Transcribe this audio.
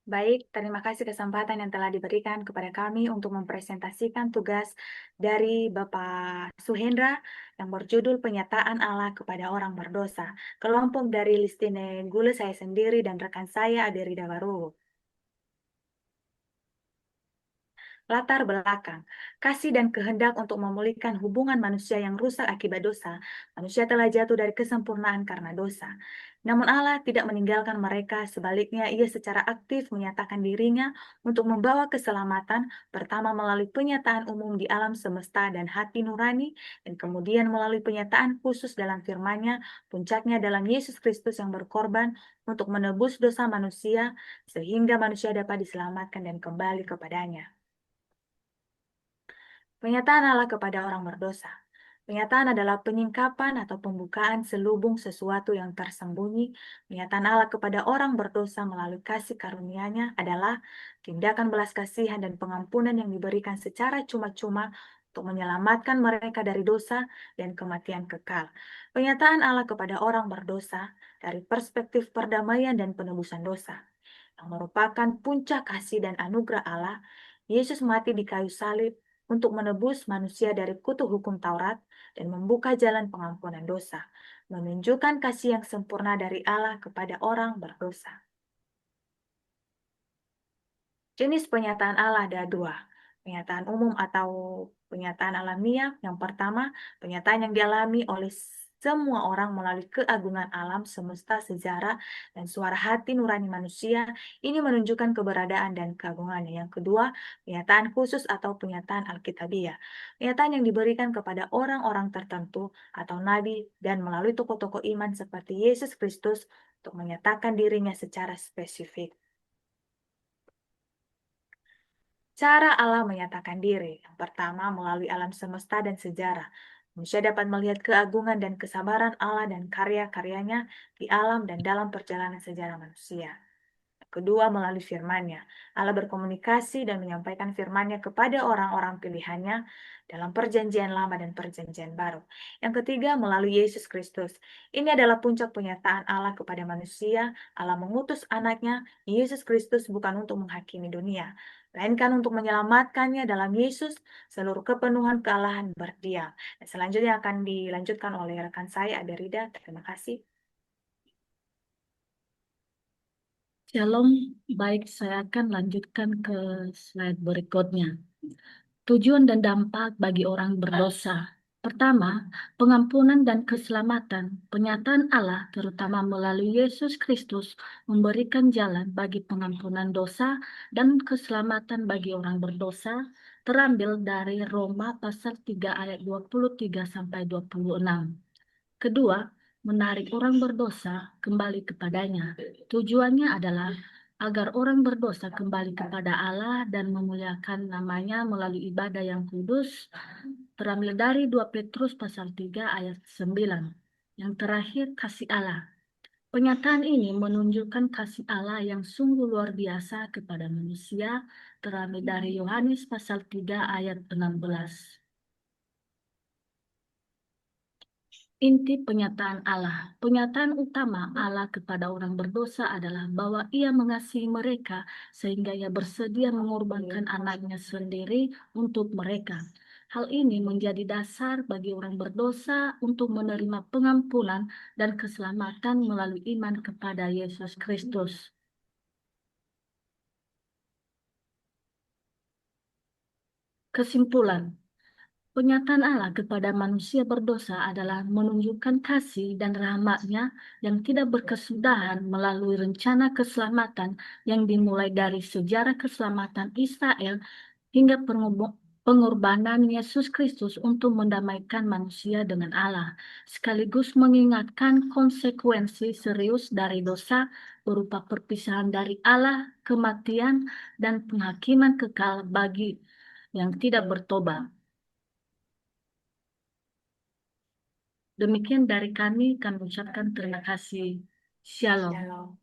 Baik, terima kasih kesempatan yang telah diberikan kepada kami untuk mempresentasikan tugas dari Bapak Suhendra yang berjudul Penyataan Allah kepada Orang Berdosa. Kelompok dari Listine Gule saya sendiri dan rekan saya Aderi Dawaru. Latar belakang, kasih dan kehendak untuk memulihkan hubungan manusia yang rusak akibat dosa. Manusia telah jatuh dari kesempurnaan karena dosa. Namun Allah tidak meninggalkan mereka, sebaliknya ia secara aktif menyatakan dirinya untuk membawa keselamatan, pertama melalui penyataan umum di alam semesta dan hati nurani, dan kemudian melalui penyataan khusus dalam firman-Nya, puncaknya dalam Yesus Kristus yang berkorban untuk menebus dosa manusia, sehingga manusia dapat diselamatkan dan kembali kepadanya. Penyataan Allah kepada orang berdosa. Penyataan adalah penyingkapan atau pembukaan selubung sesuatu yang tersembunyi. Penyataan Allah kepada orang berdosa melalui kasih karunia-Nya adalah tindakan belas kasihan dan pengampunan yang diberikan secara cuma-cuma untuk menyelamatkan mereka dari dosa dan kematian kekal. Penyataan Allah kepada orang berdosa dari perspektif perdamaian dan penebusan dosa, yang merupakan puncak kasih dan anugerah Allah. Yesus mati di kayu salib untuk menebus manusia dari kutuk hukum Taurat dan membuka jalan pengampunan dosa, menunjukkan kasih yang sempurna dari Allah kepada orang berdosa. Jenis penyataan Allah ada dua, penyataan umum atau penyataan alamiah. Yang pertama, penyataan yang dialami oleh semua orang melalui keagungan alam semesta, sejarah, dan suara hati nurani manusia. Ini menunjukkan keberadaan dan keagungannya. Yang kedua, penyataan khusus atau penyataan Alkitabiah. Penyataan yang diberikan kepada orang-orang tertentu atau nabi dan melalui tokoh-tokoh iman seperti Yesus Kristus untuk menyatakan dirinya secara spesifik. Cara Allah menyatakan diri. Yang pertama, melalui alam semesta dan sejarah. Manusia dapat melihat keagungan dan kesabaran Allah dan karya-karyanya di alam dan dalam perjalanan sejarah manusia. Yang kedua, melalui firman-Nya. Allah berkomunikasi dan menyampaikan firman-Nya kepada orang-orang pilihannya dalam perjanjian lama dan perjanjian baru. Yang ketiga, melalui Yesus Kristus. Ini adalah puncak penyataan Allah kepada manusia. Allah mengutus anaknya, Yesus Kristus, bukan untuk menghakimi dunia, melainkan untuk menyelamatkannya. Dalam Yesus, seluruh kepenuhan kealahan berdiam. Dan selanjutnya akan dilanjutkan oleh rekan saya, Aderida. Terima kasih. Shalom, baik saya akan lanjutkan ke slide berikutnya. Tujuan dan dampak bagi orang berdosa. Pertama, pengampunan dan keselamatan. Penyataan Allah, terutama melalui Yesus Kristus, memberikan jalan bagi pengampunan dosa dan keselamatan bagi orang berdosa, terambil dari Roma pasal 3 ayat 23 sampai 26. Kedua, menarik orang berdosa kembali kepadanya. Tujuannya adalah agar orang berdosa kembali kepada Allah dan memuliakan namanya melalui ibadah yang kudus, terambil dari 2 Petrus pasal 3 ayat 9. Yang terakhir, kasih Allah. Pernyataan ini menunjukkan kasih Allah yang sungguh luar biasa kepada manusia, terambil dari Yohanes pasal 3 ayat 16. Inti penyataan Allah. Penyataan utama Allah kepada orang berdosa adalah bahwa Ia mengasihi mereka sehingga Ia bersedia mengorbankan anaknya sendiri untuk mereka. Hal ini menjadi dasar bagi orang berdosa untuk menerima pengampunan dan keselamatan melalui iman kepada Yesus Kristus. Kesimpulan. Pernyataan Allah kepada manusia berdosa adalah menunjukkan kasih dan rahmat-Nya yang tidak berkesudahan melalui rencana keselamatan yang dimulai dari sejarah keselamatan Israel hingga pengorbanan Yesus Kristus untuk mendamaikan manusia dengan Allah, sekaligus mengingatkan konsekuensi serius dari dosa berupa perpisahan dari Allah, kematian, dan penghakiman kekal bagi yang tidak bertobat. Demikian dari kami ucapkan terima kasih. Shalom. Shalom.